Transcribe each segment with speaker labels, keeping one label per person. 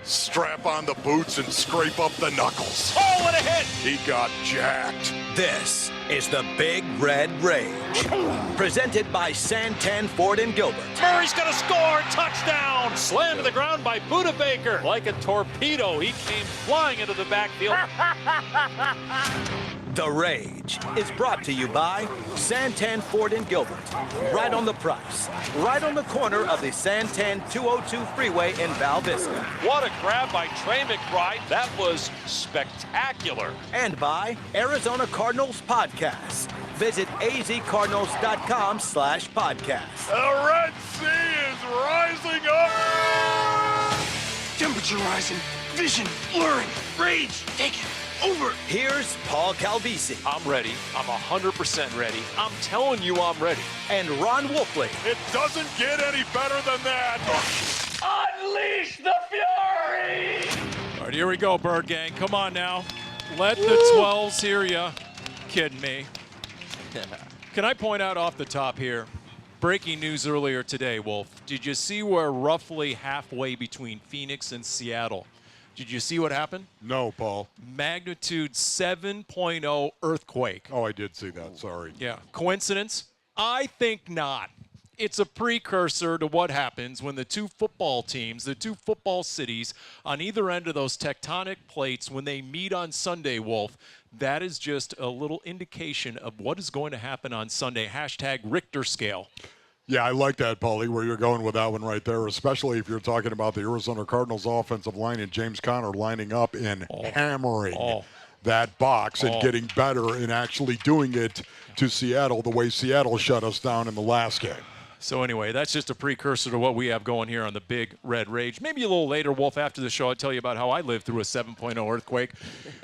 Speaker 1: Strap on the boots and scrape up the knuckles.
Speaker 2: Oh, what a hit!
Speaker 1: He got jacked.
Speaker 3: This is the Big Red Rage, presented by Santan, Ford & Gilbert.
Speaker 2: Murray's gonna score! Touchdown! Slammed to the ground by Budda Baker. Like a torpedo, he came flying into the backfield.
Speaker 3: The Rage is brought to you by Santan, Ford & Gilbert. Right on the price, right on the corner of the Santan 202 freeway in Val Vista.
Speaker 2: What a grab by Trey McBride. That was spectacular.
Speaker 3: And by Arizona Cardinals Podcasts. Visit azcardinals.com/podcast.
Speaker 1: The Red Sea is rising up.
Speaker 4: Temperature rising, vision blurring, rage taking over.
Speaker 3: Here's Paul Calvisi.
Speaker 2: I'm ready. I'm 100% ready. I'm telling you I'm ready.
Speaker 3: And Ron Wolfley.
Speaker 1: It doesn't get any better than that.
Speaker 2: Unleash the fury!
Speaker 5: All right, here we go, Bird Gang. Come on now. Let the 12s hear ya. Kidding me. Can I point out off the top here, breaking news earlier today, Wolf. Did you see we're roughly halfway between Phoenix and Seattle? Did you see what happened?
Speaker 1: No, Paul.
Speaker 5: Magnitude 7.0 earthquake.
Speaker 1: Oh, I did see that. Sorry.
Speaker 5: Yeah. Coincidence? I think not. It's a precursor to what happens when the two football teams, the two football cities on either end of those tectonic plates, when they meet on Sunday, Wolf, that is just a little indication of what is going to happen on Sunday. Hashtag Richter scale.
Speaker 1: Yeah, I like that, Paulie, where you're going with that one right there, especially if you're talking about the Arizona Cardinals offensive line and James Conner lining up and hammering that box and getting better and actually doing it to Seattle the way Seattle shut us down in the last game.
Speaker 5: So anyway, that's just a precursor to what we have going here on the Big Red Rage. Maybe a little later, Wolf, after the show, I'll tell you about how I lived through a 7.0 earthquake.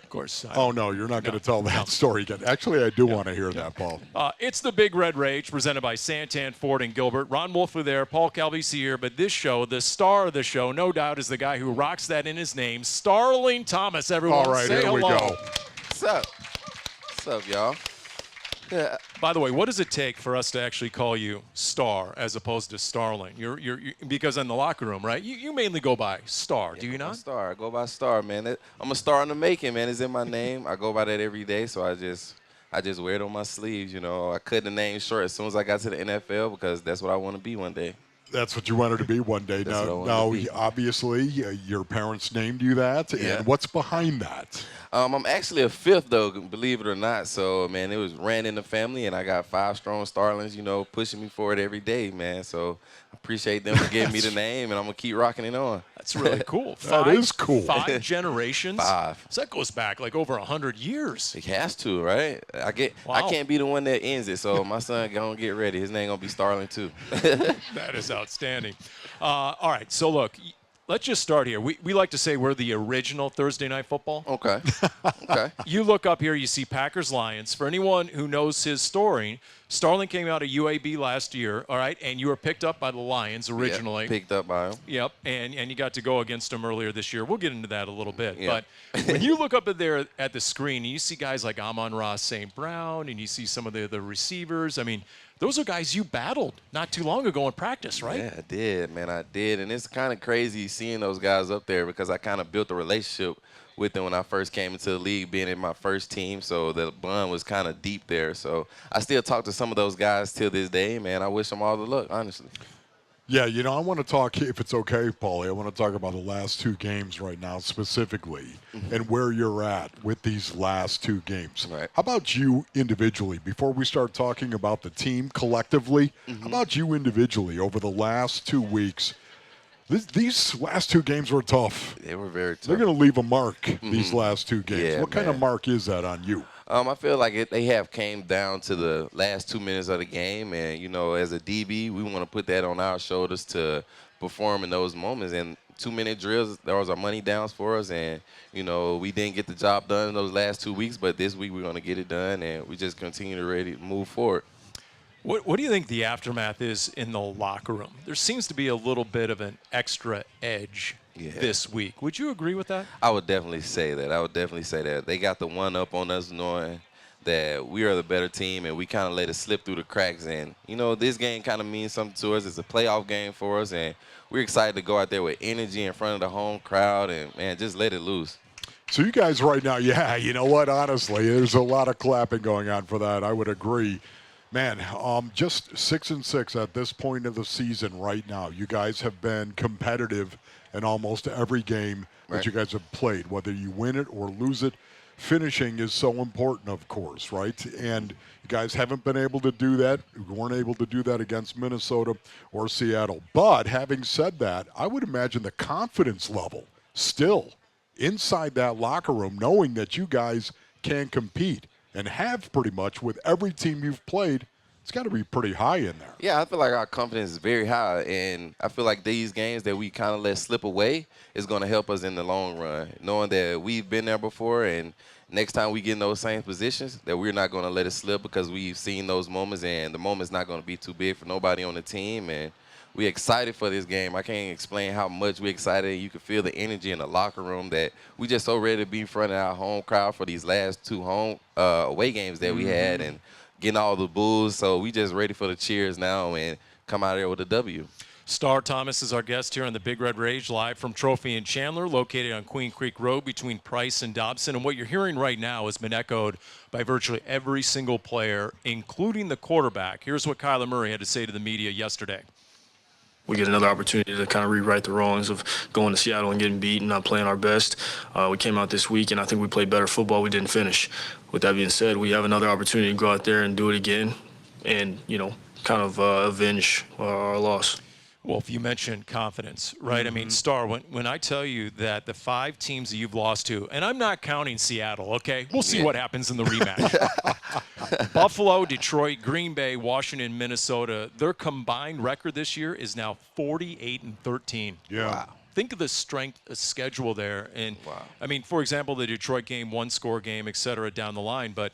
Speaker 5: Of course.
Speaker 1: Oh, no, you're not going to tell that story again. Actually, I do want to hear that, Paul.
Speaker 5: It's the Big Red Rage, presented by Santan, Ford & Gilbert. Ron Wolfley there, Paul Calvisi here. But this show, the star of the show, no doubt, is the guy who rocks that in his name, Starling Thomas, everyone.
Speaker 1: All right,
Speaker 5: say
Speaker 1: here
Speaker 5: hello.
Speaker 1: we go.
Speaker 6: What's up? What's up, y'all? Yeah.
Speaker 5: By the way, what does it take for us to actually call you Star as opposed to Starling? You're because in the locker room, right? You mainly go by Star, do you not?
Speaker 6: Star. I go by Star, man. I'm a star in the making, man. It's in my name. I go by that every day, so I just wear it on my sleeves, you know. I cut the name short as soon as I got to the NFL because that's what I want to be one day.
Speaker 1: That's what you wanted to be one day. Now, obviously, your parents named you that, and what's behind that?
Speaker 6: I'm actually a fifth, though, believe it or not. So, man, it was ran in the family, and I got 5 strong Starlings, you know, pushing me forward every day, man. So I appreciate them for giving me the name, and I'm going to keep rocking it on.
Speaker 5: That's really cool.
Speaker 1: That is cool.
Speaker 5: 5 generations?
Speaker 6: 5.
Speaker 5: So that goes back like over 100 years.
Speaker 6: It has to, right? I can't be the one that ends it, so my son going to get ready. His name going to be Starling, too.
Speaker 5: That is outstanding. All right, so look, let's just start here. We like to say we're the original Thursday Night Football.
Speaker 6: Okay.
Speaker 5: You look up here, you see Packers-Lions. For anyone who knows his story, Starling came out of UAB last year, all right, and you were picked up by the Lions originally.
Speaker 6: Yep, picked up by them.
Speaker 5: Yep, and you got to go against them earlier this year. We'll get into that a little bit. Yep. But when you look up there at the screen, and you see guys like Amon-Ra St. Brown, and you see some of the receivers, I mean, those are guys you battled not too long ago in practice, right?
Speaker 6: Yeah, I did, man. I did. And it's kind of crazy seeing those guys up there because I kind of built a relationship with them when I first came into the league, being in my first team. So the bond was kind of deep there. So I still talk to some of those guys till this day, man. I wish them all the luck, honestly.
Speaker 1: Yeah, you know, I want to talk, if it's okay, Paulie, I want to talk about the last 2 games right now specifically and where you're at with these last 2 games.
Speaker 6: Right.
Speaker 1: How about you individually? Before we start talking about the team collectively, how about you individually over the last 2 weeks? These last 2 games were tough.
Speaker 6: They were very tough.
Speaker 1: They're going to leave a mark, these last 2 games.
Speaker 6: Yeah,
Speaker 1: what kind of mark is that on you?
Speaker 6: I feel like they have came down to the last 2 minutes of the game, and, you know, as a DB, we want to put that on our shoulders to perform in those moments. And 2-minute drills, those are money downs for us, and, you know, we didn't get the job done in those last 2 weeks, but this week we're going to get it done, and we just continue to move forward.
Speaker 5: What do you think the aftermath is in the locker room? There seems to be a little bit of an extra edge this week. Would you agree with that?
Speaker 6: I would definitely say that. They got the one up on us knowing that we are the better team, and we kind of let it slip through the cracks. And, you know, this game kind of means something to us. It's a playoff game for us, and we're excited to go out there with energy in front of the home crowd and, man, just let it loose.
Speaker 1: So you guys right now, yeah, you know what, honestly, there's a lot of clapping going on for that. I would agree. Man, just 6-6 at this point of the season right now. You guys have been competitive in almost every game that you guys have played, whether you win it or lose it. Finishing is so important, of course, right? And you guys haven't been able to do that. You weren't able to do that against Minnesota or Seattle. But having said that, I would imagine the confidence level still inside that locker room, knowing that you guys can compete and have pretty much with every team you've played, it's got to be pretty high in there.
Speaker 6: Yeah, I feel like our confidence is very high, and I feel like these games that we kind of let slip away is going to help us in the long run, knowing that we've been there before, and next time we get in those same positions, that we're not going to let it slip because we've seen those moments, and the moment's not going to be too big for nobody on the team, and we're excited for this game. I can't explain how much we're excited. You can feel the energy in the locker room that we just so ready to be in front of our home crowd for these last two home away games that we had and getting all the boos. So we just ready for the cheers now and come out here with a W.
Speaker 5: Star Thomas is our guest here on the Big Red Rage, live from Trophy in Chandler, located on Queen Creek Road between Price and Dobson. And what you're hearing right now has been echoed by virtually every single player, including the quarterback. Here's what Kyler Murray had to say to the media yesterday.
Speaker 7: We get another opportunity to kind of rewrite the wrongs of going to Seattle and getting beat and not playing our best. We came out this week, and I think we played better football. We didn't finish. With that being said, we have another opportunity to go out there and do it again and, you know, kind of avenge our loss.
Speaker 5: Wolf, you mentioned confidence, right? I mean, Star, when I tell you that the 5 teams that you've lost to, and I'm not counting Seattle, okay? We'll see what happens in the rematch. Buffalo, Detroit, Green Bay, Washington, Minnesota, their combined record this year is now 48-13.
Speaker 1: Yeah.
Speaker 5: Wow. Think of the strength of schedule there. And, I mean, for example, the Detroit game, one-score game, et cetera, down the line. But,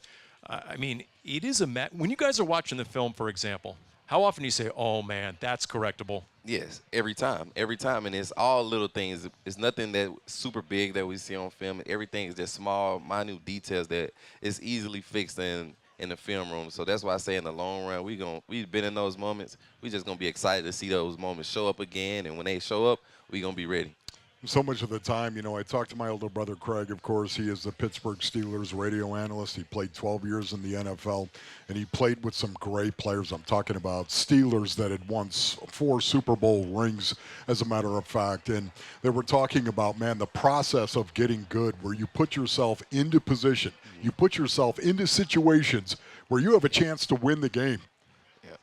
Speaker 5: I mean, it is when you guys are watching the film, for example, how often do you say, oh, man, that's correctable?
Speaker 6: Yes, every time, and it's all little things. It's nothing that super big that we see on film. Everything is just small, minute details that is easily fixed in the film room. So that's why I say in the long run, we've been in those moments. We're just gonna be excited to see those moments show up again, and when they show up, we're gonna be ready.
Speaker 1: So much of the time, you know, I talked to my older brother, Craig, of course. He is the Pittsburgh Steelers radio analyst. He played 12 years in the NFL, and he played with some great players. I'm talking about Steelers that had won 4 Super Bowl rings, as a matter of fact. And they were talking about, man, the process of getting good, where you put yourself into position. You put yourself into situations where you have a chance to win the game.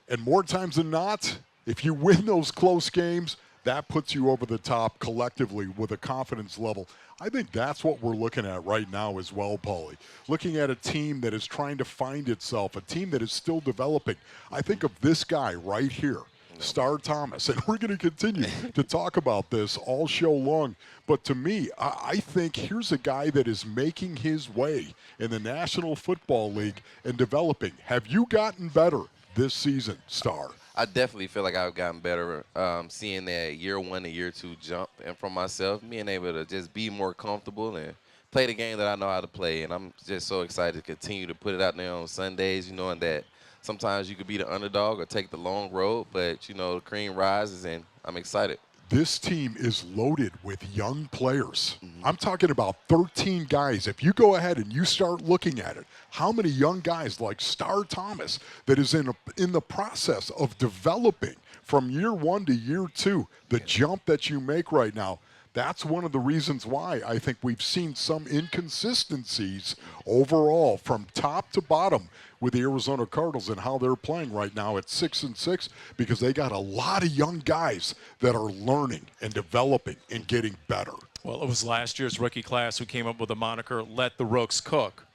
Speaker 1: And more times than not, if you win those close games, that puts you over the top collectively with a confidence level. I think that's what we're looking at right now as well, Paulie. Looking at a team that is trying to find itself, a team that is still developing. I think of this guy right here, Star Thomas, and we're going to continue to talk about this all show long. But to me, I think here's a guy that is making his way in the National Football League and developing. Have you gotten better this season, Star?
Speaker 6: I definitely feel like I've gotten better seeing that year 1 to year 2 jump, and from myself, being able to just be more comfortable and play the game that I know how to play. And I'm just so excited to continue to put it out there on Sundays, you know, and that sometimes you could be the underdog or take the long road, but, you know, the cream rises, and I'm excited.
Speaker 1: This team is loaded with young players. I'm talking about 13 guys. If you go ahead and you start looking at it, how many young guys like Star Thomas that is in the process of developing from year 1 to year 2, the jump that you make right now, that's one of the reasons why I think we've seen some inconsistencies overall from top to bottom with the Arizona Cardinals and how they're playing right now at 6-6, because they got a lot of young guys that are learning and developing and getting better.
Speaker 5: Well, it was last year's rookie class who came up with the moniker, let the rooks cook.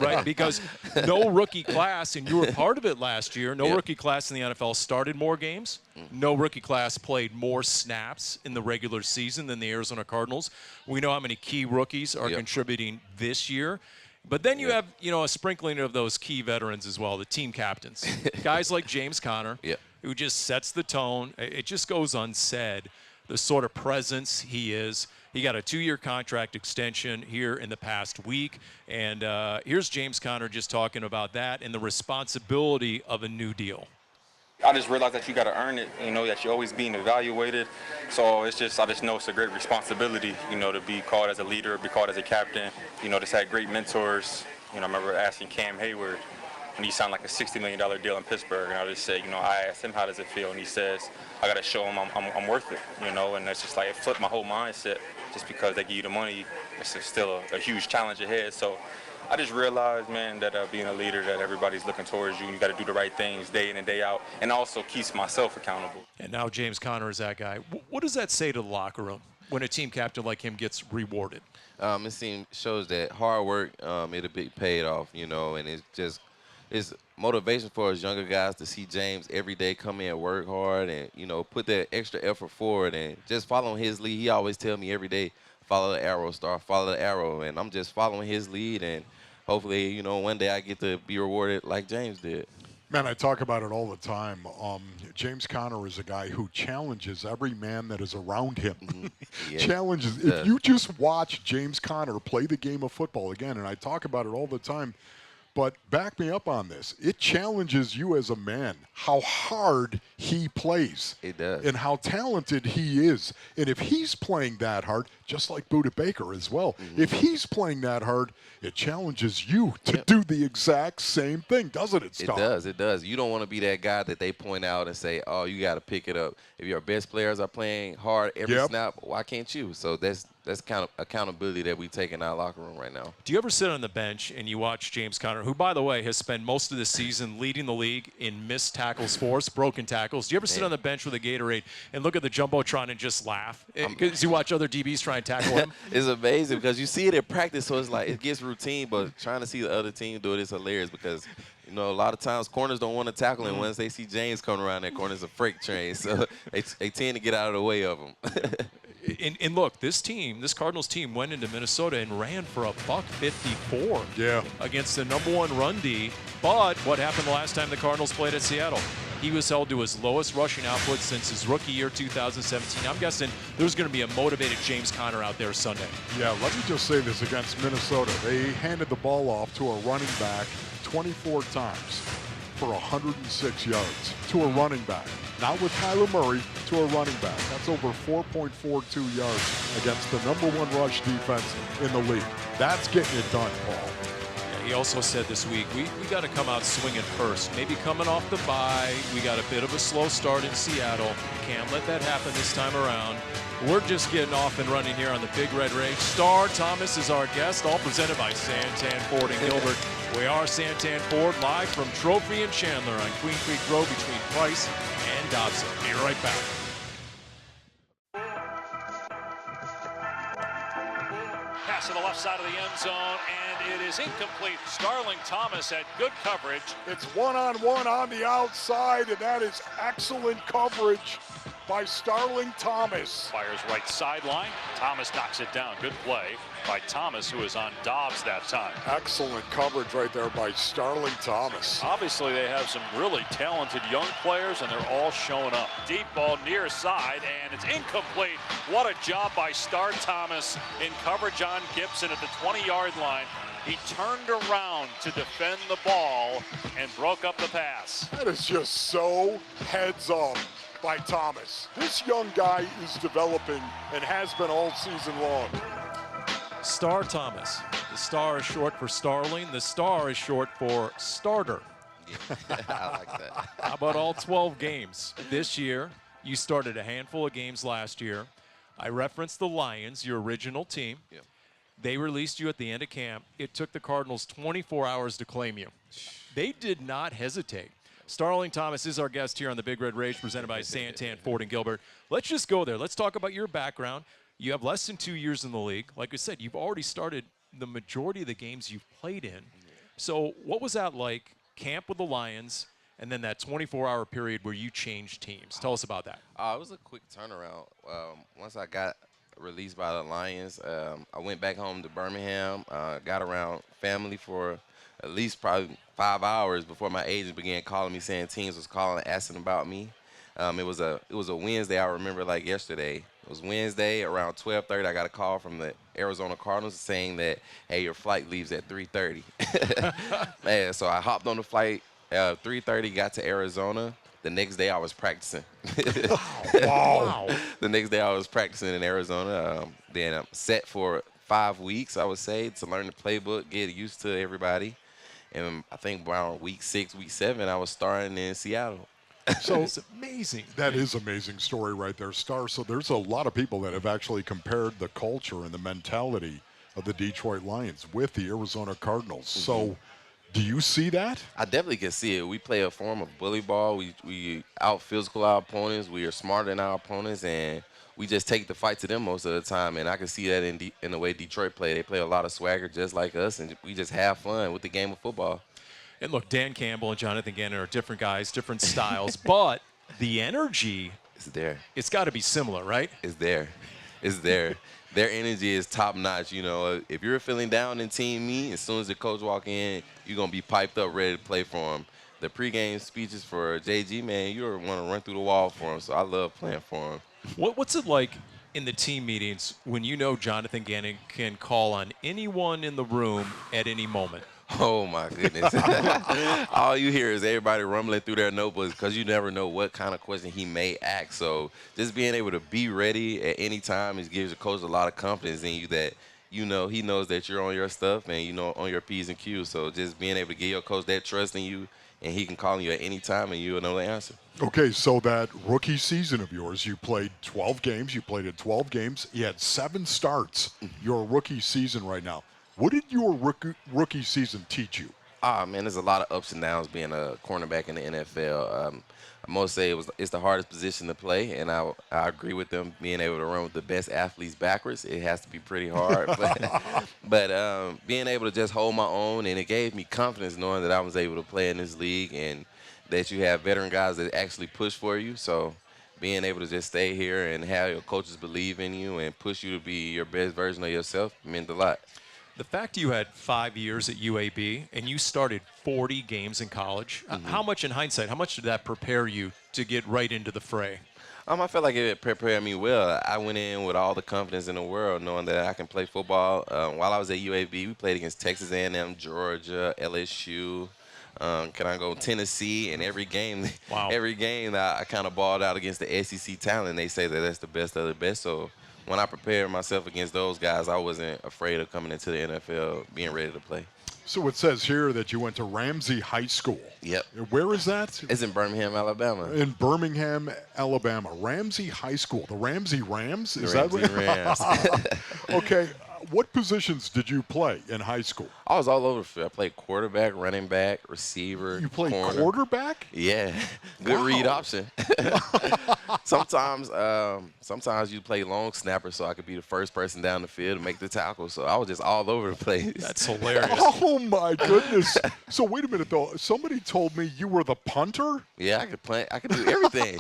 Speaker 5: Right? Because no rookie class, and you were part of it last year, no rookie class in the NFL started more games. No rookie class played more snaps in the regular season than the Arizona Cardinals. We know how many key rookies are contributing this year. But then you have, you know, a sprinkling of those key veterans as well, the team captains. Guys like James Conner, who just sets the tone. It just goes unsaid, the sort of presence he is. He got a 2-year contract extension here in the past week. And here's James Conner just talking about that and the responsibility of a new deal.
Speaker 8: I just realized that you got to earn it, that you're always being evaluated. So I just know it's a great responsibility, to be called as a leader, be called as a captain. Just had great mentors. I remember asking Cam Hayward when he signed like a $60 million deal in Pittsburgh, and I just said, I asked him, how does it feel? And he says, I got to show him I'm worth it, and that's just like, it flipped my whole mindset. Just because they give you the money, it's still a huge challenge ahead. So I just realized, man, that being a leader, that everybody's looking towards you, and you got to do the right things day in and day out, and also keeps myself accountable.
Speaker 5: And now James Conner is that guy. What does that say to the locker room when a team captain like him gets rewarded?
Speaker 6: It shows that hard work, it'll be paid off, and it's motivation for us younger guys to see James every day come in and work hard and, put that extra effort forward and just following his lead. He always tell me every day, follow the arrow, Star, follow the arrow, and I'm just following his lead, and hopefully, one day I get to be rewarded like James did.
Speaker 1: Man, I talk about it all the time. James Conner is a guy who challenges every man that is around him.
Speaker 6: Yeah,
Speaker 1: Challenges. If you just watch James Conner play the game of football again, and I talk about it all the time, but back me up on this. It challenges you as a man how hard he plays.
Speaker 6: It does.
Speaker 1: And how talented he is. And if he's playing that hard, just like Budda Baker as well, if he's playing that hard, it challenges you to do the exact same thing, doesn't it, Star?
Speaker 6: It does. You don't want to be that guy that they point out and say, oh, you got to pick it up. If your best players are playing hard every snap, why can't you? So that's kind of accountability that we take in our locker room right now.
Speaker 5: Do you ever sit on the bench and you watch James Conner, who, by the way, has spent most of the season leading the league in missed tackles force, broken tackles? Do you ever sit on the bench with a Gatorade and look at the Jumbotron and just laugh? Because you watch other DBs try and tackle him?
Speaker 6: It's amazing because you see it in practice, so it's like it gets routine, but trying to see the other team do it is hilarious because, a lot of times corners don't want to tackle him. Once they see James coming around that corner, it's a freight train, so they tend to get out of the way of him.
Speaker 5: And look, this Cardinals team went into Minnesota and ran for $154 against the #1 run D. But what happened the last time the Cardinals played at Seattle? He was held to his lowest rushing output since his rookie year, 2017. I'm guessing there's going to be a motivated James Conner out there Sunday.
Speaker 1: Yeah, let me just say this against Minnesota. They handed the ball off to a running back 24 times for 106 yards to a running back. Not with Kyler Murray, to a running back. That's over 4.42 yards against the #1 rush defense in the league. That's getting it done, Paul.
Speaker 5: He also said this week, we got to come out swinging first. Maybe coming off the bye, we got a bit of a slow start in Seattle. Can't let that happen this time around. We're just getting off and running here on the Big Red Rage. Star Thomas is our guest, all presented by Santan Ford and Gilbert. We are Santan Ford, live from Trophy and Chandler on Queen Creek Road between Price and Dobson. Be right back.
Speaker 2: Pass to the left side of the end zone, and it is incomplete. Starling Thomas had good coverage.
Speaker 1: It's one-on-one on the outside, and that is excellent coverage by Starling Thomas.
Speaker 2: Fires right sideline. Thomas knocks it down. Good play by Thomas, who is on Dobbs that time.
Speaker 1: Excellent coverage right there by Starling Thomas.
Speaker 2: Obviously, they have some really talented young players, and they're all showing up. Deep ball near side, and it's incomplete. What a job by Star Thomas in coverage on Gibson at the 20-yard line. He turned around to defend the ball and broke up the pass.
Speaker 1: That is just so heads up by Thomas. This young guy is developing and has been all season long.
Speaker 5: Star Thomas. The star is short for Starling. The star is short for starter.
Speaker 6: I like that.
Speaker 5: How about all 12 games this year? You started a handful of games last year. I referenced the Lions, your original team.
Speaker 6: Yeah.
Speaker 5: They released you at the end of camp. It took the Cardinals 24 hours to claim you. They did not hesitate. Starling Thomas is our guest here on the Big Red Rage, presented by Santan Ford and Gilbert. Let's just go there. Let's talk about your background. You have less than 2 years in the league. Like I said, you've already started the majority of the games you've played in. So what was that like, camp with the Lions, and then that 24-hour period where you changed teams? Tell us about that.
Speaker 6: It was a quick turnaround. Once I got released by the Lions, I went back home to Birmingham, got around family for at least probably 5 hours before my agent began calling me, saying teams was calling and asking about me. It was a Wednesday, I remember like yesterday, It was Wednesday around 12:30. I got a call from the Arizona Cardinals saying that, hey, your flight leaves at 3:30. Man, so I hopped on the flight 3:30, got to Arizona. The next day I was practicing.
Speaker 1: Wow.
Speaker 6: The next day I was practicing in Arizona. Then I'm set for 5 weeks, I would say, to learn the playbook, get used to everybody. And I think around week 6, week 7, I was starting in Seattle.
Speaker 1: So
Speaker 5: It's amazing.
Speaker 1: that is an amazing story right there, Star. So there's a lot of people that have actually compared the culture and the mentality of the Detroit Lions with the Arizona Cardinals. So do you see that?
Speaker 6: I definitely can see it. We play a form of bully ball. We out-physical our opponents. We are smarter than our opponents, and we just take the fight to them most of the time. And I can see that in the way Detroit play. They play a lot of swagger just like us, and we just have fun with the game of football.
Speaker 5: And look, Dan Campbell and Jonathan Gannon are different guys, different styles, but the energy,
Speaker 6: It's there.
Speaker 5: it's got to be similar, right?
Speaker 6: It's there. It's there. Their energy is top notch. You know, if you're feeling down in team meet, as soon as the coach walk in, you're gonna be piped up, ready to play for him. The pregame speeches for JG, man, you want to run through the wall for him. So I love playing for him.
Speaker 5: What's it like in the team meetings when you know Jonathan Gannon can call on anyone in the room at any moment?
Speaker 6: Oh, my goodness. All you hear is everybody rumbling through their notebooks because you never know what kind of question he may ask. So just being able to be ready at any time gives the coach a lot of confidence in you that, you know, he knows that you're on your stuff and, you know, on your P's and Q's. So just being able to give your coach that trust in you, and he can call you at any time and you'll know the answer.
Speaker 1: Okay, so that rookie season of yours, you played 12 games. You played in 12 games. You had 7 starts your rookie season right now. What did your rookie season teach you?
Speaker 6: Man, there's a lot of ups and downs being a cornerback in the NFL. I must say it's the hardest position to play, and I agree with them being able to run with the best athletes backwards. It has to be pretty hard. But being able to just hold my own, and it gave me confidence knowing that I was able to play in this league and that you have veteran guys that actually push for you. So being able to just stay here and have your coaches believe in you and push you to be your best version of yourself meant a lot.
Speaker 5: The fact you had 5 years at UAB and you started 40 games in college, how much in hindsight, how much did that prepare you to get right into the fray?
Speaker 6: I felt like it prepared me well. I went in with all the confidence in the world, knowing that I can play football. While I was at UAB, we played against Texas A&M, Georgia, LSU, Tennessee, and every game, I kind of balled out against the SEC talent. They say that that's the best of the best. So when I prepared myself against those guys, I wasn't afraid of coming into the NFL, being ready to play.
Speaker 1: So it says here that you went to Ramsey High School.
Speaker 6: Yep.
Speaker 1: Where is that?
Speaker 6: It's in Birmingham, Alabama.
Speaker 1: In Birmingham, Alabama. Ramsey High School. The Ramsey Rams? Is
Speaker 6: The Ramsey Rams.
Speaker 1: Okay. What positions did you play in high school?
Speaker 6: I was all over the field. I played quarterback, running back, receiver.
Speaker 1: You played
Speaker 6: corner.
Speaker 1: quarterback?
Speaker 6: Yeah, good read option. Sometimes you play long snapper, so I could be the first person down the field to make the tackle. So I was just all over the place.
Speaker 5: That's hilarious.
Speaker 1: Oh my goodness! So wait a minute though. Somebody told me you were the punter.
Speaker 6: Yeah, I could play. I could do everything.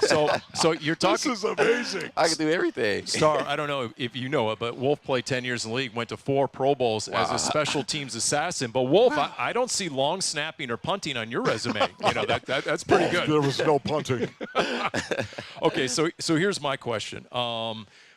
Speaker 5: So you're talking.
Speaker 1: This is amazing.
Speaker 6: I could do everything.
Speaker 5: Star, I don't know if you know it, but Wolf played 10 years in the league, went to 4 Pro Bowls as a special teams assassin. But Wolf, I don't see long snapping or punting on your resume. You know that's pretty good.
Speaker 1: There was no punting.
Speaker 5: Okay, so here's my question.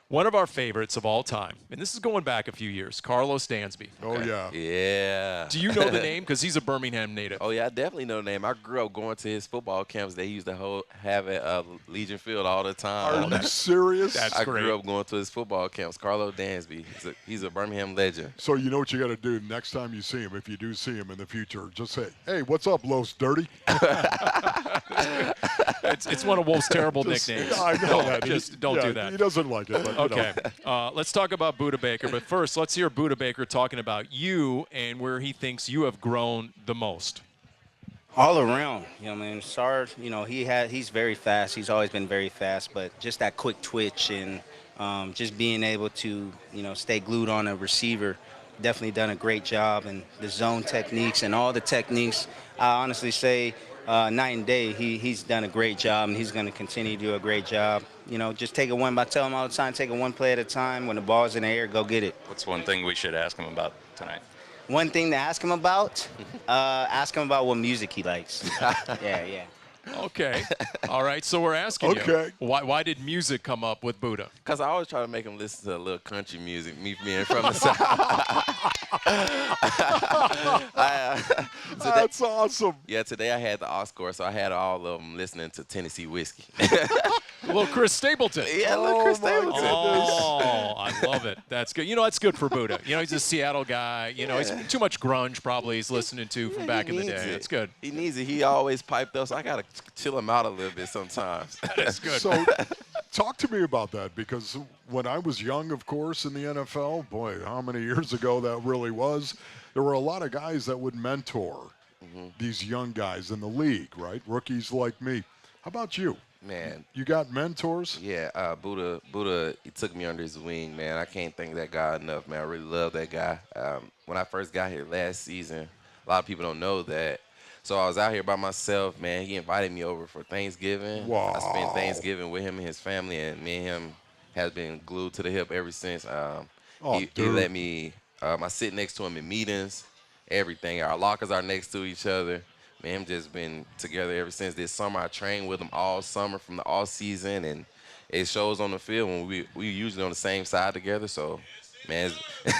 Speaker 5: One of our favorites of all time, and this is going back a few years, Carlos Dansby.
Speaker 1: Oh yeah.
Speaker 6: Yeah.
Speaker 5: Do you know the name? Because he's a Birmingham native.
Speaker 6: Oh, yeah, I definitely know the name. I grew up going to his football camps. They used to have at Legion Field all the time.
Speaker 1: Are you serious?
Speaker 5: That's
Speaker 6: I
Speaker 5: great.
Speaker 6: grew up going to his football camps. Carlos Dansby. He's a Birmingham legend.
Speaker 1: So you know what you got to do next time you see him, if you do see him in the future, just say, "Hey, what's up, Los Dirty?"
Speaker 5: It's one of Wolf's terrible nicknames.
Speaker 1: I know that.
Speaker 5: Just don't do that.
Speaker 1: He doesn't like it. But,
Speaker 5: Okay. Let's talk about Budda Baker. But first, let's hear Budda Baker talking about you and where he thinks you have grown the most.
Speaker 9: All around, you know, man. Sard, you know, he's very fast. He's always been very fast, but just that quick twitch and just being able to, you know, stay glued on a receiver, definitely done a great job. And the zone techniques and all the techniques, I honestly say, night and day, he's done a great job, and he's going to continue to do a great job. You know, just take it one. I tell him all the time, take it one play at a time. When the ball's in the air, go get it.
Speaker 10: What's one thing we should ask him about tonight?
Speaker 9: One thing to ask him about what music he likes. Yeah.
Speaker 5: Okay. All right. So we're asking you, why did music come up with Budda?
Speaker 6: Because I always try to make him listen to a little country music, me being from the South.
Speaker 1: That's awesome.
Speaker 6: Yeah, today I had the all score, so I had all of them listening to Tennessee whiskey.
Speaker 5: A little Chris Stapleton.
Speaker 6: Yeah, a little Chris Stapleton.
Speaker 5: Oh, I love it. That's good. That's good for Budda. He's a Seattle guy. He's too much grunge probably he's listening to from back in the day. That's good.
Speaker 6: He needs it. He always piped up, so I got to chill him out a little bit sometimes.
Speaker 5: That's good.
Speaker 1: So talk to me about that, because when I was young, of course, in the NFL, boy, how many years ago that really was, there were a lot of guys that would mentor these young guys in the league, right? Rookies like me. How about you?
Speaker 6: Man.
Speaker 1: You got mentors?
Speaker 6: Yeah, Budda, he took me under his wing, man. I can't thank that guy enough, man. I really love that guy. When I first got here last season, a lot of people don't know that. So I was out here by myself, man. He invited me over for Thanksgiving.
Speaker 1: Wow.
Speaker 6: I spent Thanksgiving with him and his family, and me and him has been glued to the hip ever since. He let me, I sit next to him in meetings, everything. Our lockers are next to each other. Man, him just been together ever since this summer. I trained with him all summer from the off season, and it shows on the field when we usually on the same side together. So, man,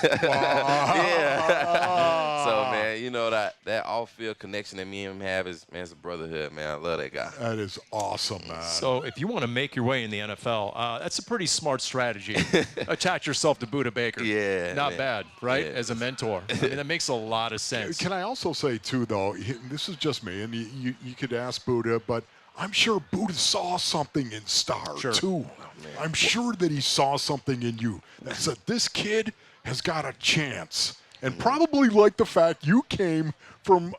Speaker 6: yeah. So, man, that off-field connection that me and him have is, man, it's a brotherhood, man. I love that guy.
Speaker 1: That is awesome, man.
Speaker 5: So if you want to make your way in the NFL, that's a pretty smart strategy. Attach yourself to Budda Baker.
Speaker 6: Yeah.
Speaker 5: Not
Speaker 6: man.
Speaker 5: bad, right?
Speaker 6: Yeah.
Speaker 5: As a mentor. I mean, that makes a lot of sense.
Speaker 1: Can I also say, too, though, this is just me, and you could ask Budda, but I'm sure Budda saw something in Star, too. I'm sure that he saw something in you that said, this kid has got a chance. And probably like the fact you came from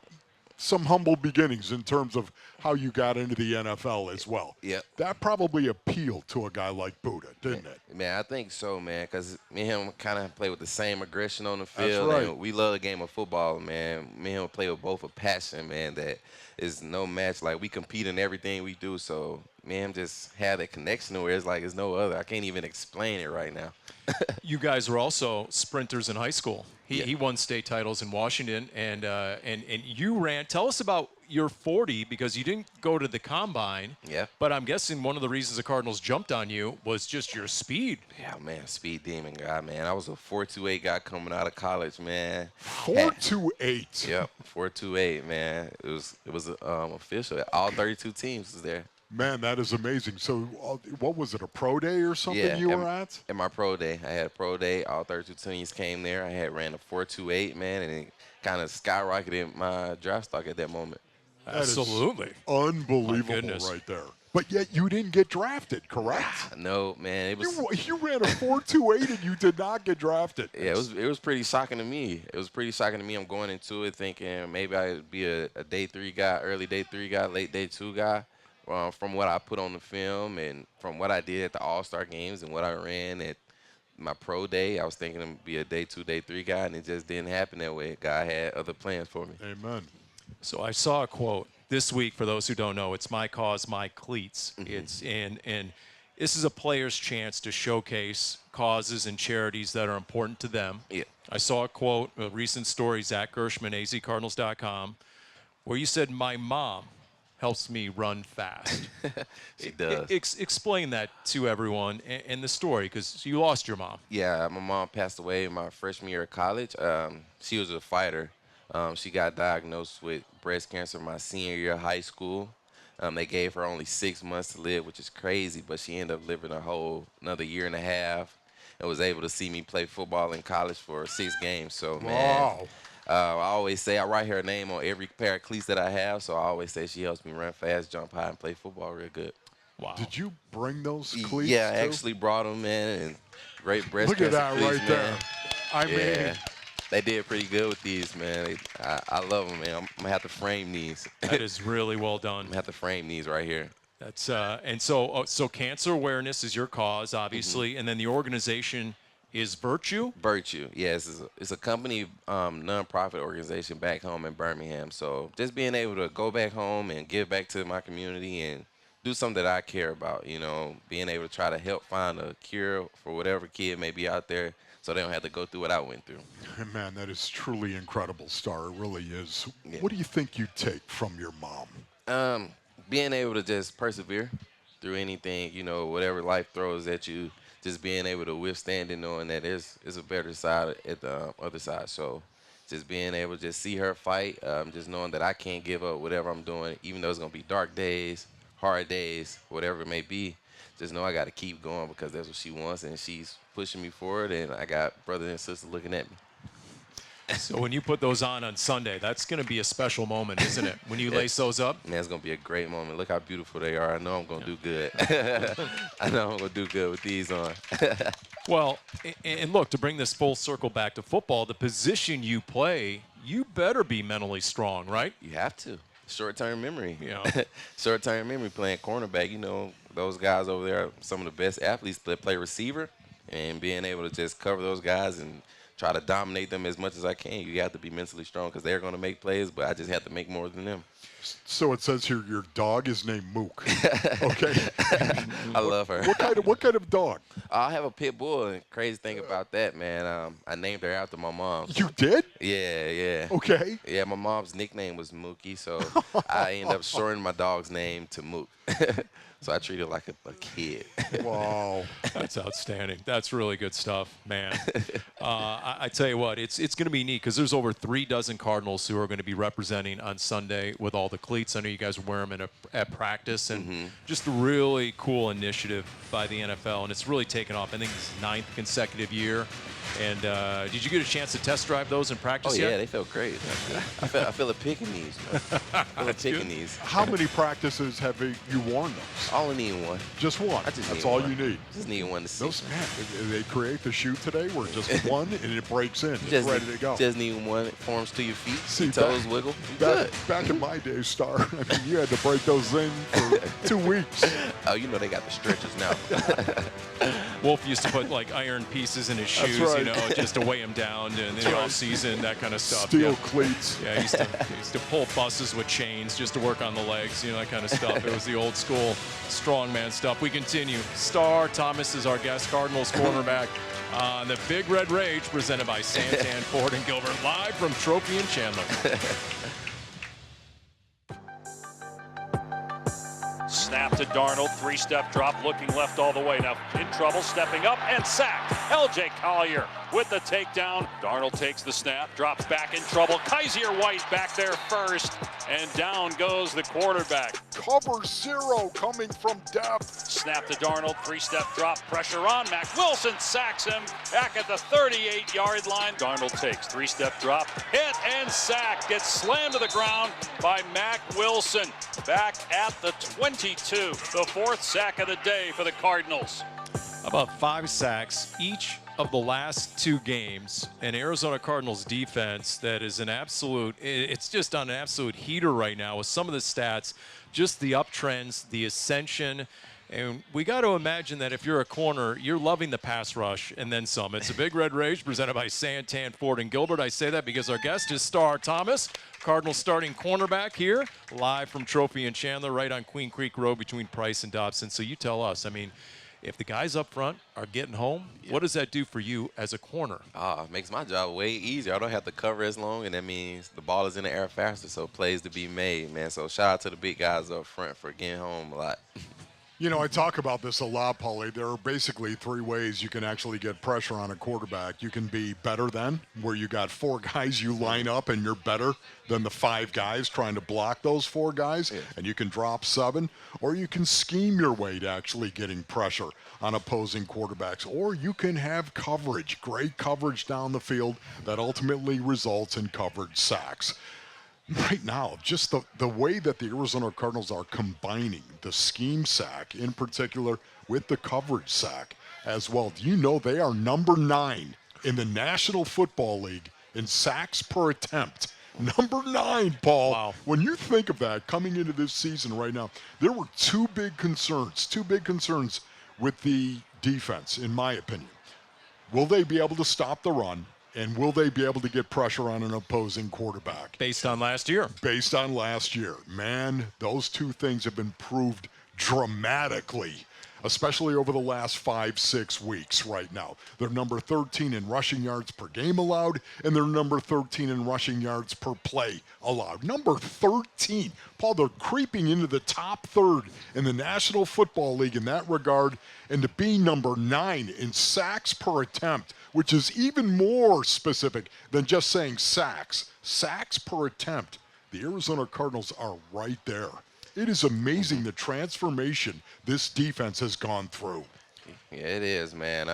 Speaker 1: some humble beginnings in terms of how you got into the NFL as well.
Speaker 6: Yep.
Speaker 1: That probably appealed to a guy like Budda, didn't it?
Speaker 6: Man, I think so, man, because me and him kind of play with the same aggression on the field.
Speaker 1: That's right.
Speaker 6: And we love the game of football, man. Me and him play with both a passion, man, that is no match. Like, we compete in everything we do, so me and him just have that connection where it's like it's no other. I can't even explain it right now.
Speaker 5: You guys were also sprinters in high school. He won state titles in Washington, and you ran. Tell us about your 40, because you didn't go to the combine.
Speaker 6: Yeah.
Speaker 5: But I'm guessing one of the reasons the Cardinals jumped on you was just your speed.
Speaker 6: Yeah, man, speed demon guy, man. I was a 4.28 guy coming out of college, man.
Speaker 1: 4.28.
Speaker 6: Yep, 4.28, man. It was official. All 32 teams was there.
Speaker 1: Man, that is amazing. So, what was it, a pro day or something you were at?
Speaker 6: At my pro day. I had a pro day. All 32 teams came there. I had ran a 4.28, man, and it kind of skyrocketed my draft stock at that moment.
Speaker 5: Absolutely.
Speaker 1: Unbelievable right there. But yet you didn't get drafted, correct?
Speaker 6: No, man. It was
Speaker 1: you ran a 4.28 and you did not get drafted.
Speaker 6: Yeah, it was pretty shocking to me. It was pretty shocking to me. I'm going into it thinking maybe I'd be a day 3 guy, early day 3 guy, late day 2 guy. From what I put on the film and from what I did at the All-Star games and what I ran at my pro day, I was thinking to be a day 2, day 3 guy, and it just didn't happen that way. God had other plans for me.
Speaker 1: Amen.
Speaker 5: So I saw a quote this week. For those who don't know, it's "My Cause, My Cleats." It's and this is a player's chance to showcase causes and charities that are important to them.
Speaker 6: Yeah.
Speaker 5: I saw a quote, a recent story, Zach Gershman, azcardinals.com, where you said, "My mom helps me run fast."
Speaker 6: She does.
Speaker 5: Explain that to everyone and the story, because you lost your mom.
Speaker 6: Yeah, my mom passed away my freshman year of college. She was a fighter. She got diagnosed with breast cancer my senior year of high school. They gave her only 6 months to live, which is crazy, but she ended up living another year and a half and was able to see me play football in college for 6 games. So, man, I always say I write her name on every pair of cleats that I have, so I always say she helps me run fast, jump high, and play football real good.
Speaker 5: Wow.
Speaker 1: Did you bring those cleats?
Speaker 6: Yeah, I
Speaker 1: too?
Speaker 6: actually brought them, man, and great breast
Speaker 1: Look
Speaker 6: cancer
Speaker 1: at that
Speaker 6: cleats,
Speaker 1: right
Speaker 6: man.
Speaker 1: there. I mean,
Speaker 6: they did pretty good with these, man. I love them, man. I'm going to have to frame these.
Speaker 5: That is really well done.
Speaker 6: I'm going to have to frame these right here.
Speaker 5: That's and so cancer awareness is your cause, obviously, and then the organization is Virtue?
Speaker 6: Virtue, yes. It's a company, nonprofit organization back home in Birmingham. So just being able to go back home and give back to my community and do something that I care about, being able to try to help find a cure for whatever kid may be out there so they don't have to go through what I went through.
Speaker 1: Man, that is truly incredible, Star. It really is.
Speaker 6: Yeah.
Speaker 1: What do you think you take from your mom?
Speaker 6: being able to just persevere through anything, whatever life throws at you, just being able to withstand it, knowing that there's a better side at the other side. So just being able to just see her fight, just knowing that I can't give up whatever I'm doing, even though it's going to be dark days, hard days, whatever it may be. Just know I got to keep going because that's what she wants, and she's pushing me forward, and I got brothers and sisters looking at me.
Speaker 5: So when you put those on Sunday, that's going to be a special moment, isn't it? When you lace those up?
Speaker 6: Man, it's going to be a great moment. Look how beautiful they are. I know I'm going to do good. I know I'm going to do good with these on.
Speaker 5: Well, and look, to bring this full circle back to football, the position you play, you better be mentally strong, right?
Speaker 6: You have to. Short-term memory.
Speaker 5: Yeah.
Speaker 6: Short-term memory playing cornerback. Those guys over there are some of the best athletes that play receiver, and being able to just cover those guys and try to dominate them as much as I can. You have to be mentally strong because they're going to make plays, but I just have to make more than them.
Speaker 1: So it says here your dog is named Mook. Okay.
Speaker 6: I love her.
Speaker 1: What kind of dog?
Speaker 6: I have a pit bull, and crazy thing about that, man, I named her after my mom.
Speaker 1: You did?
Speaker 6: Yeah.
Speaker 1: Okay.
Speaker 6: Yeah, my mom's nickname was Mookie, so I ended up shortening my dog's name to Mook. So I treat her like a kid.
Speaker 1: Wow.
Speaker 5: That's outstanding. That's really good stuff, man. I tell you what, it's going to be neat because there's over 36 Cardinals who are going to be representing on Sunday with all the cleats. I know you guys wear them at practice, and just a really cool initiative by the NFL, and it's really taken off. I think it's the 9th consecutive year. And did you get a chance to test drive those in practice yet?
Speaker 6: Yeah, they felt great. I feel it picking these. These.
Speaker 1: How many practices have you worn those?
Speaker 6: I only need one.
Speaker 1: Just one? That's all you need?
Speaker 6: Just need one to see.
Speaker 1: Man, they create the shoe today where just one and it breaks in. It's ready to go.
Speaker 6: Just need one. It forms to your feet.
Speaker 1: See,
Speaker 6: toes wiggle.
Speaker 1: Back in my day, Star, you had to break those in for 2 weeks.
Speaker 6: Oh, they got the stretchers now.
Speaker 5: Wolf used to put like iron pieces in his shoes, just to weigh him down in the off season, that kind of stuff.
Speaker 1: Steel cleats.
Speaker 5: Yeah, he used to pull buses with chains just to work on the legs, that kind of stuff. It was the old school strongman stuff. We continue. Star Thomas is our guest, Cardinals cornerback on the Big Red Rage, presented by Santan, Ford, and Gilbert, live from Trophy and Chandler.
Speaker 2: Snap to Darnold, 3-step drop, looking left all the way. Now in trouble, stepping up and sacked. L.J. Collier with the takedown. Darnold takes the snap, drops back in trouble. Kaiser White back there first, and down goes the quarterback.
Speaker 1: Cover 0 coming from depth.
Speaker 2: Snap to Darnold, 3-step drop, pressure on. Mac Wilson sacks him back at the 38-yard line. Darnold takes 3-step drop, hit and sack. Gets slammed to the ground by Mac Wilson. Back at the 22, the 4th sack of the day for the Cardinals.
Speaker 5: About 5 sacks each of the last 2 games, and Arizona Cardinals defense that is it's just on an absolute heater right now with some of the stats, just the uptrends, the ascension. And we got to imagine that if you're a corner, you're loving the pass rush and then some. It's a Big Red Rage presented by Santan, Ford, and Gilbert. I say that because our guest is Star Thomas, Cardinals starting cornerback here, live from Trophy and Chandler, right on Queen Creek Road between Price and Dobson. So you tell us, if the guys up front are getting home, what does that do for you as a corner?
Speaker 6: It makes my job way easier. I don't have to cover as long, and that means the ball is in the air faster, so plays to be made, man. So shout out to the big guys up front for getting home a lot.
Speaker 1: I talk about this a lot, Paulie. There are basically 3 ways you can actually get pressure on a quarterback. You can be better than, where you got 4 guys you line up and you're better than the 5 guys trying to block those 4 guys, and you can drop 7. Or you can scheme your way to actually getting pressure on opposing quarterbacks. Or you can have coverage, great coverage down the field that ultimately results in covered sacks. Right now, just the way that the Arizona Cardinals are combining the scheme sack, in particular, with the coverage sack as well. Do you know they are number 9 in the National Football League in sacks per attempt? Number 9, Paul.
Speaker 5: Wow.
Speaker 1: When you think of that coming into this season right now, there were two big concerns with the defense, in my opinion. Will they be able to stop the run? And will they be able to get pressure on an opposing quarterback?
Speaker 5: Based on last year.
Speaker 1: Based on last year. Man, those 2 things have been proved dramatically especially over the last 5-6 weeks right now. They're number 13 in rushing yards per game allowed, and they're number 13 in rushing yards per play allowed. Number 13. Paul, they're creeping into the top third in the National Football League in that regard, and to be number 9 in sacks per attempt, which is even more specific than just saying sacks. Sacks per attempt. The Arizona Cardinals are right there. It is amazing the transformation this defense has gone through.
Speaker 6: Yeah, it is, man.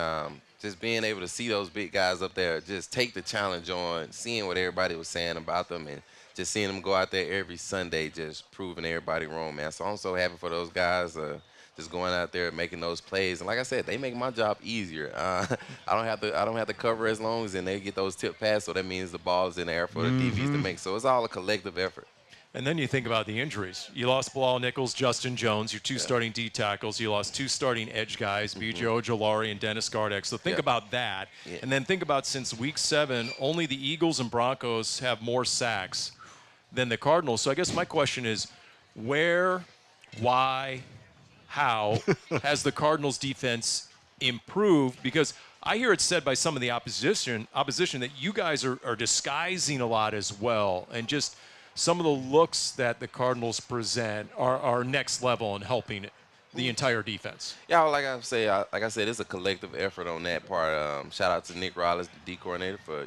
Speaker 6: Just being able to see those big guys up there, just take the challenge on, seeing what everybody was saying about them, and just seeing them go out there every Sunday, just proving everybody wrong, man. So I'm so happy for those guys, just going out there making those plays. And like I said, they make my job easier. I don't have to cover as long as they get those tip passes. So that means the ball's in the air for the DBs to make. So it's all a collective effort.
Speaker 5: And then you think about the injuries. You lost Bilal Nichols, Justin Jones, your 2 starting D tackles. You lost 2 starting edge guys, B.J. Ojolari and Dennis Gardeck. So think about that. Yeah. And then think about since week 7, only the Eagles and Broncos have more sacks than the Cardinals. So I guess my question is, where, why, how has the Cardinals defense improved? Because I hear it said by some of the opposition that you guys are disguising a lot as well, and just some of the looks that the Cardinals present are next level in helping the entire defense.
Speaker 6: Yeah, like I said, it's a collective effort on that part. Shout out to Nick Rollins, the D coordinator, for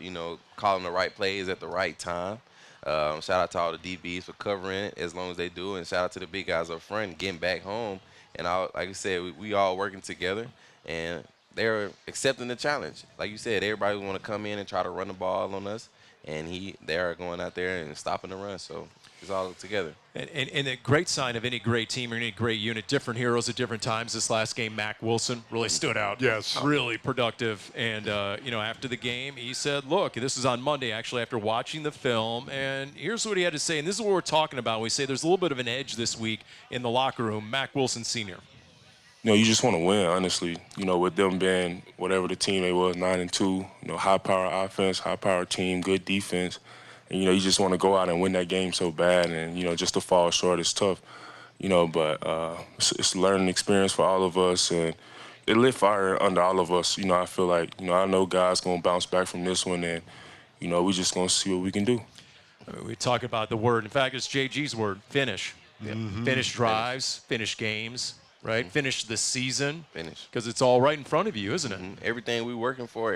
Speaker 6: calling the right plays at the right time. Shout out to all the DBs for covering it as long as they do, and shout out to the big guys up front getting back home. And like I said, we all working together, and they're accepting the challenge. Like you said, everybody want to come in and try to run the ball on us, and they're going out there and stopping the run. So it's all together.
Speaker 5: And a great sign of any great team or any great unit, different heroes at different times. This last game, Mack Wilson really stood out.
Speaker 1: Yes.
Speaker 5: Really productive. And, after the game, he said, look, this is on Monday, actually, after watching the film. And here's what he had to say. And this is what we're talking about. We say there's a little bit of an edge this week in the locker room. Mack Wilson Sr.
Speaker 11: You just want to win, honestly. With them being whatever the team they was, 9-2, high-power offense, high-power team, good defense. And, you just want to go out and win that game so bad. And, just to fall short is tough, but it's a learning experience for all of us. And it lit fire under all of us. I feel like, I know guys going to bounce back from this one. And, we just going to see what we can do.
Speaker 5: We talk about the word. In fact, it's JG's word, finish. Finish drives, finish games. Right? Finish the season.
Speaker 6: Finish.
Speaker 5: Because it's all right in front of you, isn't it?
Speaker 6: Everything we're working for,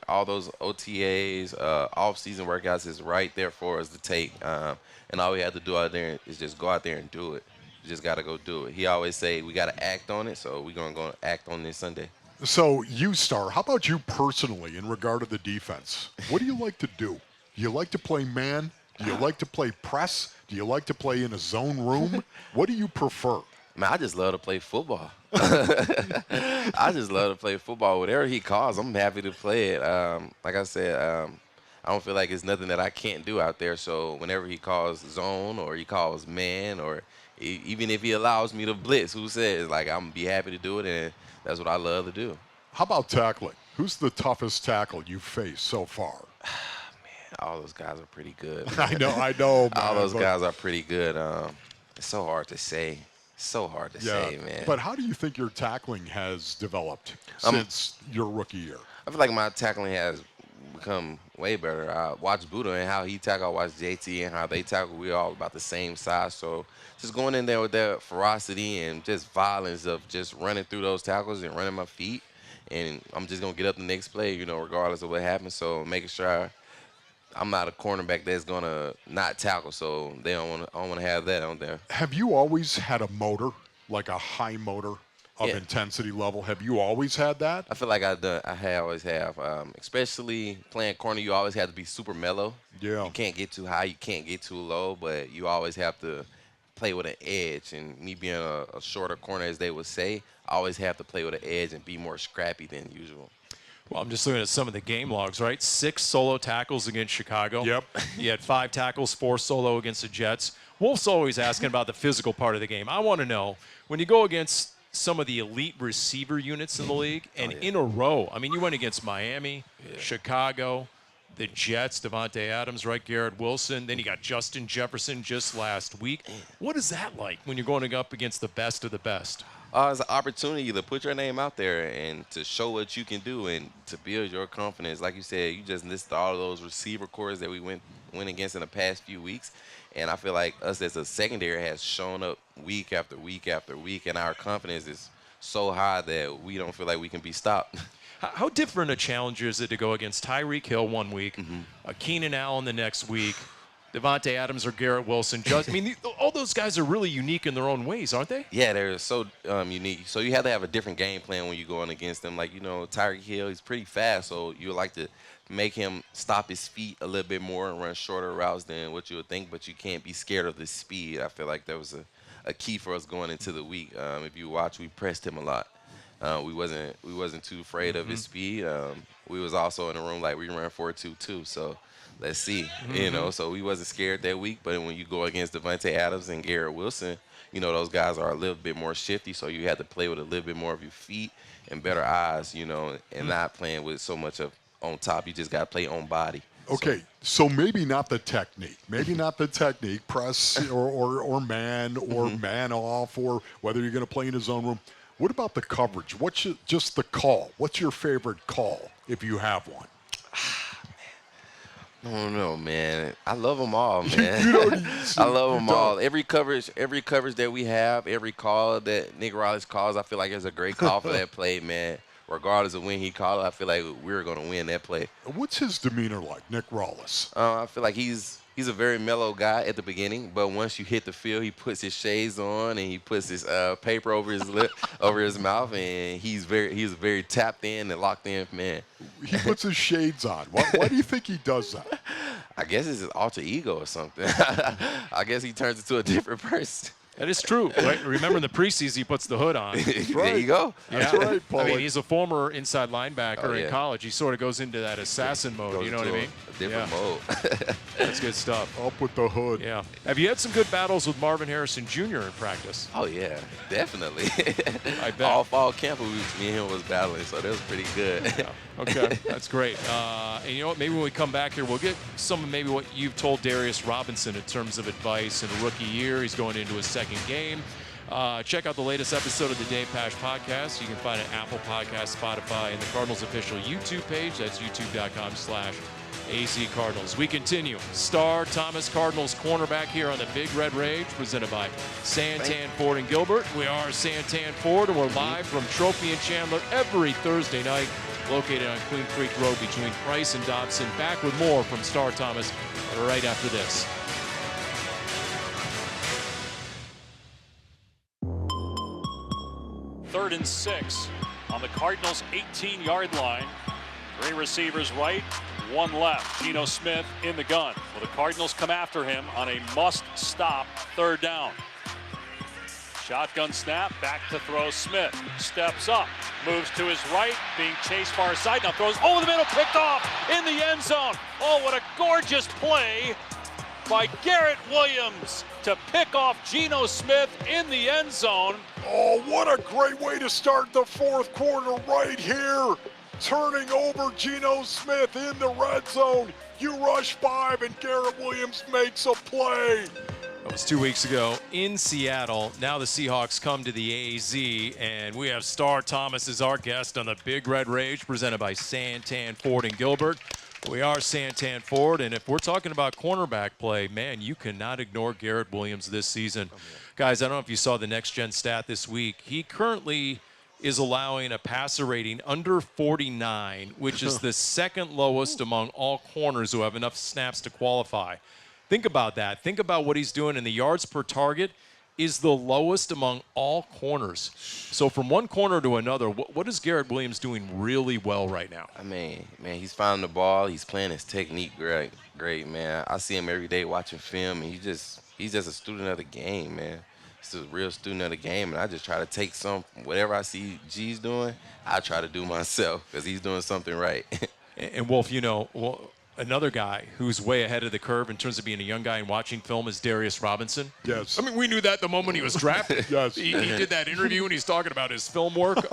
Speaker 6: all those OTAs, off-season workouts is right there for us to take. And all we have to do out there is just go out there and do it. You just got to go do it. He always say we got to act on it, so we're going to go act on this Sunday.
Speaker 1: So, Star, how about you personally in regard to the defense? What do you like to do? Do you like to play man? Do you like to play press? Do you like to play in a zone room? What do you prefer?
Speaker 6: Man, I just love to play football. I just love to play football. Whatever he calls, I'm happy to play it. Like I said, I don't feel like it's nothing that I can't do out there. So whenever he calls zone or he calls man or even if he allows me to blitz, I'm going to be happy to do it, and that's what I love to do.
Speaker 1: How about tackling? Who's the toughest tackle you've faced so far?
Speaker 6: Man, all those guys are pretty good.
Speaker 1: I know. Man,
Speaker 6: all those guys are pretty good. It's so hard to say. Say, man.
Speaker 1: But how do you think your tackling has developed since your rookie year?
Speaker 6: I feel like my tackling has become way better. I watch Budda and how he tackle. I watch JT and how they tackle. We're all about the same size. So just going in there with that ferocity and just violence of just running through those tackles and running my feet. And I'm just going to get up the next play, regardless of what happens. So making sure I'm not a cornerback that's going to not tackle, so they don't want to have that on there.
Speaker 1: Have you always had a motor, like a high motor of intensity level? Have you always had that?
Speaker 6: I feel like I always have. Especially playing corner, you always have to be super mellow.
Speaker 1: Yeah.
Speaker 6: You can't get too high, you can't get too low, but you always have to play with an edge. And me being a shorter corner, as they would say, I always have to play with an edge and be more scrappy than usual.
Speaker 5: Well, I'm just looking at some of the game logs, right? 6 solo tackles against Chicago.
Speaker 1: Yep.
Speaker 5: You had 5 tackles, 4 solo against the Jets. Wolf's always asking about the physical part of the game. I want to know, when you go against some of the elite receiver units in the league, and in a row, I mean, you went against Miami, Chicago, the Jets, Devontae Adams, right, Garrett Wilson. Then you got Justin Jefferson just last week. What is that like when you're going up against the best of the best?
Speaker 6: It's an opportunity to put your name out there and to show what you can do and to build your confidence. Like you said, you just listed all of those receiver cores that we went against in the past few weeks. And I feel like us as a secondary has shown up week after week after week, and our confidence is so high that we don't feel like we can be stopped.
Speaker 5: How different a challenge is it to go against Tyreek Hill one week, Keenan Allen the next week, Devontae Adams or Garrett Wilson? All those guys are really unique in their own ways, aren't they?
Speaker 6: Yeah, they're so unique. So you have to have a different game plan when you're going against them. Like, Tyreek Hill, he's pretty fast, so you like to make him stop his feet a little bit more and run shorter routes than what you would think, but you can't be scared of the speed. I feel like that was a key for us going into the week. If you watch, we pressed him a lot. We wasn't too afraid of his speed. We was also in the room like we ran 4.2 too, so let's see, So we wasn't scared that week. But when you go against Devontae Adams and Garrett Wilson, those guys are a little bit more shifty, so you have to play with a little bit more of your feet and better eyes, and not playing with so much of on top. You just got to play on body.
Speaker 1: Okay, so maybe not the technique. Press or man or man off, or whether you're going to play in his own room. What about the coverage? Just the call? What's your favorite call if you have one?
Speaker 6: I don't know, man. I love them all, man. I love them all. Every coverage that we have, every call that Nick Riley calls, I feel like it's a great call for that play, man. Regardless of when he called it, I feel like we're going to win that play.
Speaker 1: What's his demeanor like, Nick Rawless?
Speaker 6: I feel like he's a very mellow guy at the beginning, but once you hit the field, he puts his shades on and he puts his paper over his lip, over his mouth, and he's very tapped in and locked in, man.
Speaker 1: He puts his shades on. Why do you think he does that?
Speaker 6: I guess it's his alter ego or something. I guess he turns into a different person.
Speaker 5: That is true. Right? Remember in the preseason, he puts the hood on.
Speaker 6: There you go.
Speaker 1: That's right, Paul.
Speaker 5: He's a former inside linebacker in college. He sort of goes into that assassin mode. You know what I mean?
Speaker 6: A different mode.
Speaker 5: That's good stuff.
Speaker 1: Up with the hood.
Speaker 5: Yeah. Have you had some good battles with Marvin Harrison Jr. in practice?
Speaker 6: Oh, yeah. Definitely.
Speaker 5: I bet.
Speaker 6: All fall camp, me and him was battling, so that was pretty good.
Speaker 5: Yeah. Okay. That's great. And you know what? Maybe when we come back here, we'll get some of maybe what you've told Darius Robinson in terms of advice in a rookie year. He's going into his second game. Check out the latest episode of the Dave Pasch Podcast. You can find it at Apple Podcasts, Spotify, and the Cardinals official YouTube page. That's youtube.com/AZ Cardinals. We continue. Star Thomas Cardinals cornerback here on the Big Red Rage, presented by Santan Ford and Gilbert. We are Santan Ford, and we're live from Trophy and Chandler every Thursday night, located on Queen Creek Road between Price and Dobson. Back with more from Star Thomas right after this.
Speaker 2: Third and 6 on the Cardinals' 18-yard line. 3 receivers right, 1 left. Geno Smith in the gun. Well, the Cardinals come after him on a must-stop 3rd down. Shotgun snap, back to throw. Smith steps up, moves to his right, being chased far side. Now throws over the middle, picked off in the end zone. Oh, what a gorgeous play by Garrett Williams to pick off Geno Smith in the end zone.
Speaker 1: Oh, what a great way to start the 4th quarter right here. Turning over Geno Smith in the red zone. You rush 5 and Garrett Williams makes a play.
Speaker 5: That was 2 weeks ago in Seattle. Now the Seahawks come to the AZ, and we have Star Thomas as our guest on the Big Red Rage, presented by Santan Ford and Gilbert. We are Santan Ford, and if we're talking about cornerback play, man, you cannot ignore Garrett Williams this season. Guys, I don't know if you saw the next-gen stat this week. He currently is allowing a passer rating under 49, which is the second lowest among all corners who have enough snaps to qualify. Think about that. Think about what he's doing, and the yards per target is the lowest among all corners. So from one corner to another, what is Garrett Williams doing really well right now?
Speaker 6: I mean, man, he's finding the ball. He's playing his technique great, man. I see him every day watching film, and he's just a student of the game, man. He's a real student of the game, and I just try to take whatever I see G's doing, I try to do myself because he's doing something right.
Speaker 5: And Wolf, another guy who's way ahead of the curve in terms of being a young guy and watching film is Darius Robinson.
Speaker 1: Yes.
Speaker 5: I mean, we knew that the moment he was drafted.
Speaker 1: Yes.
Speaker 5: He did that interview and he's talking about his film work.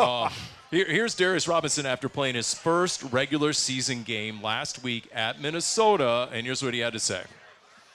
Speaker 5: Here's Darius Robinson after playing his first regular season game last week at Minnesota, and here's what he had to say.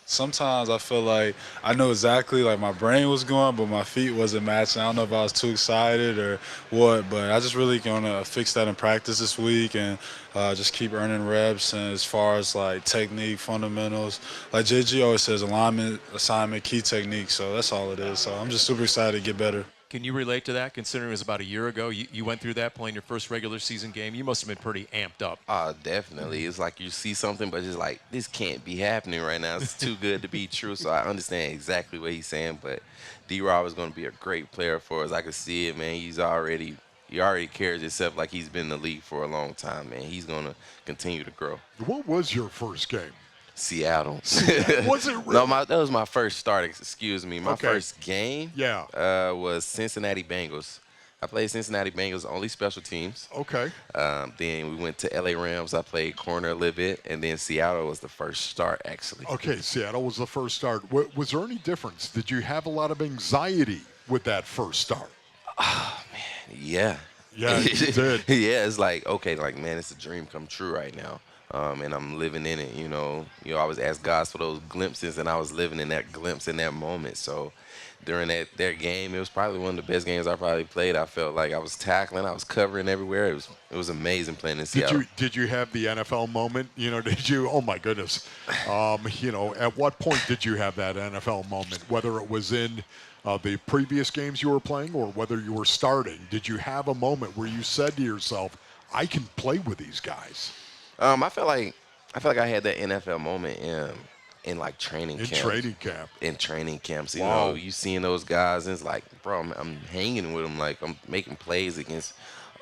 Speaker 12: sometimes I feel like I know exactly, like, my brain was going, but my feet wasn't matching. I don't know if I was too excited or what, but I just really going to fix that in practice this week and just keep earning reps. And as far as, like, technique, fundamentals, like JG always says, alignment, assignment, key technique. So that's all it is. So I'm just super excited to get better.
Speaker 5: Can you relate to that, considering it was about a year ago? You went through that playing your first regular season game. You must have been pretty amped up.
Speaker 6: Definitely. It's like you see something, but it's like, this can't be happening right now. It's too good to be true. So I understand exactly what he's saying, but D-Rob is going to be a great player for us. I can see it, man. He already carries himself like he's been in the league for a long time, man. He's going to continue to grow.
Speaker 1: What was your first game?
Speaker 6: Seattle.
Speaker 1: Was it really?
Speaker 6: No, that was my first start. Excuse me. My first game was Cincinnati Bengals. I played Cincinnati Bengals, only special teams.
Speaker 1: Okay.
Speaker 6: Then we went to LA Rams. I played corner a little bit. And then Seattle was the first start, actually.
Speaker 1: Okay, Seattle was the first start. Was there any difference? Did you have a lot of anxiety with that first start?
Speaker 6: Oh, man, yeah.
Speaker 1: Yeah, you did.
Speaker 6: Yeah, it's like, okay, like, man, it's a dream come true right now. And I'm living in it, you know. I always ask God for those glimpses, and I was living in that glimpse in that moment. So during that game, it was probably one of the best games I probably played. I felt like I was tackling, I was covering everywhere. It was amazing playing in Seattle.
Speaker 1: Did you have the NFL moment? Did you? Oh my goodness. At what point did you have that NFL moment? Whether it was in the previous games you were playing or whether you were starting, did you have a moment where you said to yourself, "I can play with these guys"?
Speaker 6: I feel like I had that NFL moment in like training camp. In training camps,
Speaker 1: Wow.
Speaker 6: You seeing those guys, and it's like, bro, I'm hanging with them. Like, I'm making plays against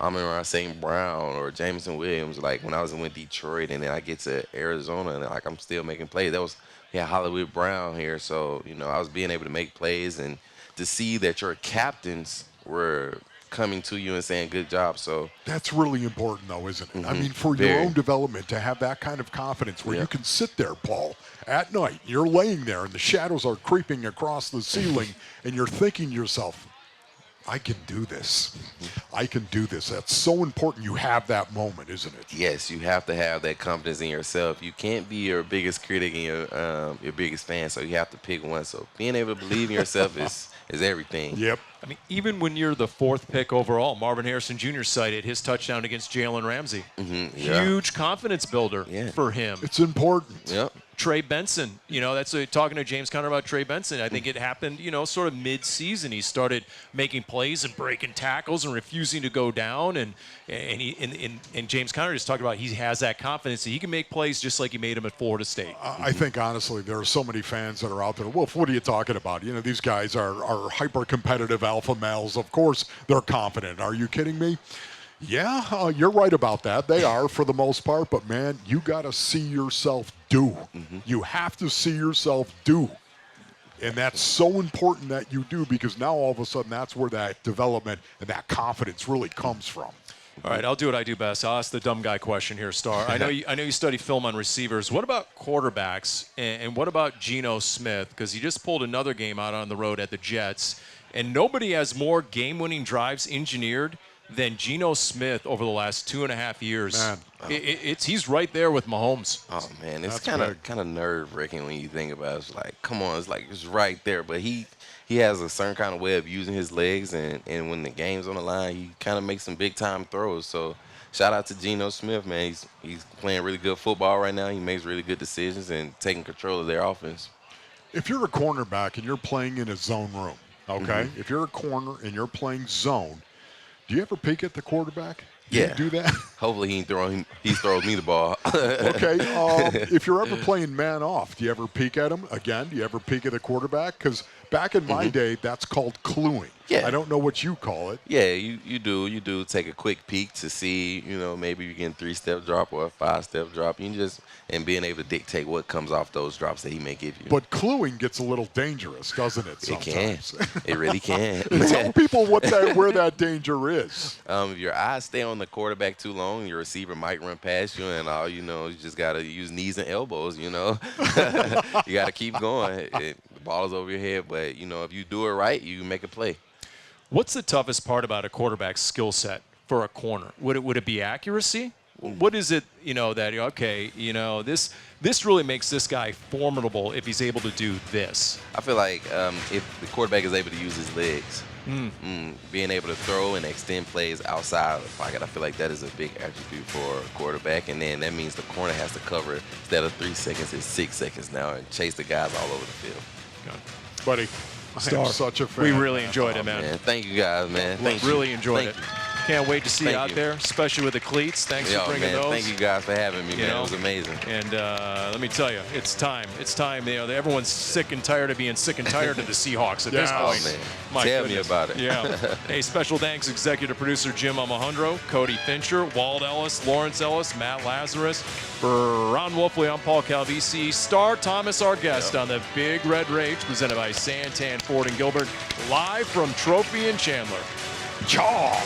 Speaker 6: Amon-Ra St. Brown or Jameson Williams. Like, when I was in Detroit, and then I get to Arizona, and like I'm still making plays. That was Hollywood Brown here, so I was being able to make plays and to see that your captains were coming to you and saying good job. So
Speaker 1: that's really important, though, isn't it?
Speaker 6: Mm-hmm.
Speaker 1: I mean, for your own development, to have that kind of confidence where you can sit there, Paul, at night, you're laying there and the shadows are creeping across the ceiling and you're thinking to yourself, I can do this. I can do this. That's so important you have that moment, isn't it?
Speaker 6: Yes, you have to have that confidence in yourself. You can't be your biggest critic and your biggest fan, so you have to pick one. So being able to believe in yourself is everything.
Speaker 1: Yep.
Speaker 5: I mean, even when you're the 4th pick overall, Marvin Harrison Jr. cited his touchdown against Jalen Ramsey.
Speaker 6: Mm-hmm. Yeah.
Speaker 5: Huge confidence builder for him.
Speaker 1: It's important.
Speaker 6: Yep.
Speaker 5: Trey Benson, that's talking to James Conner about Trey Benson. I think it happened, sort of mid-season. He started making plays and breaking tackles and refusing to go down. And James Conner just talked about he has that confidence that he can make plays just like he made them at Florida State.
Speaker 1: I think, honestly, there are so many fans that are out there. Wolf, what are you talking about? These guys are hyper-competitive alpha males. Of course, they're confident. Are you kidding me? Yeah, you're right about that. They are for the most part, but man, you got to see yourself do. Mm-hmm. You have to see yourself do. And that's so important that you do, because now all of a sudden that's where that development and that confidence really comes from.
Speaker 5: All right, I'll do what I do best. I'll ask the dumb guy question here, Star. I know you study film on receivers. What about quarterbacks, and what about Geno Smith? Because he just pulled another game out on the road at the Jets, and nobody has more game-winning drives engineered than Geno Smith over the last 2.5 years.
Speaker 1: Man.
Speaker 5: He's right there with Mahomes.
Speaker 6: Oh man, it's kind of nerve-wracking when you think about it. It's like, come on, it's right there. But he has a certain kind of way of using his legs, and when the game's on the line, he kind of makes some big-time throws. So shout out to Geno Smith, man. He's playing really good football right now. He makes really good decisions and taking control of their offense.
Speaker 1: If you're a cornerback and you're playing in a zone room, okay? Mm-hmm. If you're a corner and you're playing zone, do you ever peek at the quarterback? Do you do that?
Speaker 6: Hopefully he throws me the ball.
Speaker 1: Okay. If you're ever playing man off, do you ever peek at him? Again, do you ever peek at the quarterback? Because back in my day, that's called cluing.
Speaker 6: Yeah.
Speaker 1: I don't know what you call it.
Speaker 6: Yeah, you do take a quick peek to see, maybe you get a 3-step drop or a 5-step drop. And being able to dictate what comes off those drops that he may give you.
Speaker 1: But cluing gets a little dangerous, doesn't it, sometimes?
Speaker 6: It can. It really can.
Speaker 1: Tell people where that danger is.
Speaker 6: If your eyes stay on the quarterback too long, your receiver might run past you, and all you just got to use knees and elbows, You got to keep going. The ball is over your head, but, if you do it right, you make a play.
Speaker 5: What's the toughest part about a quarterback's skill set for a corner? Would it be accuracy? What is it, that, okay, this really makes this guy formidable if he's able to do this?
Speaker 6: I feel like if the quarterback is able to use his legs, being able to throw and extend plays outside of the pocket, I feel like that is a big attribute for a quarterback. And then that means the corner has to cover, instead of 3 seconds, it's 6 seconds now, and chase the guys all over the field.
Speaker 1: Buddy, I'm such a fan.
Speaker 5: We really enjoyed it, man.
Speaker 6: Thank you guys, man. Thank you.
Speaker 5: Really enjoyed
Speaker 6: Thank
Speaker 5: it.
Speaker 6: you.
Speaker 5: Can't wait to see you out there, especially with the cleats. Thanks for bringing those.
Speaker 6: Thank you guys for having me, man. It was amazing.
Speaker 5: And let me tell you, it's time. It's time. Everyone's sick and tired of being sick and tired of the Seahawks at this point.
Speaker 6: Man.
Speaker 5: My
Speaker 6: Tell
Speaker 5: goodness.
Speaker 6: me about it.
Speaker 5: Yeah. Hey, special thanks, executive producer Jim Alejandro, Cody Fincher, Wald Ellis, Lawrence Ellis, Matt Lazarus. For Ron Wolfley, I'm Paul Calvisi. Star Thomas, our guest on the Big Red Rage, presented by Santan Ford and Gilbert, live from Trophy and Chandler.
Speaker 1: Chaw!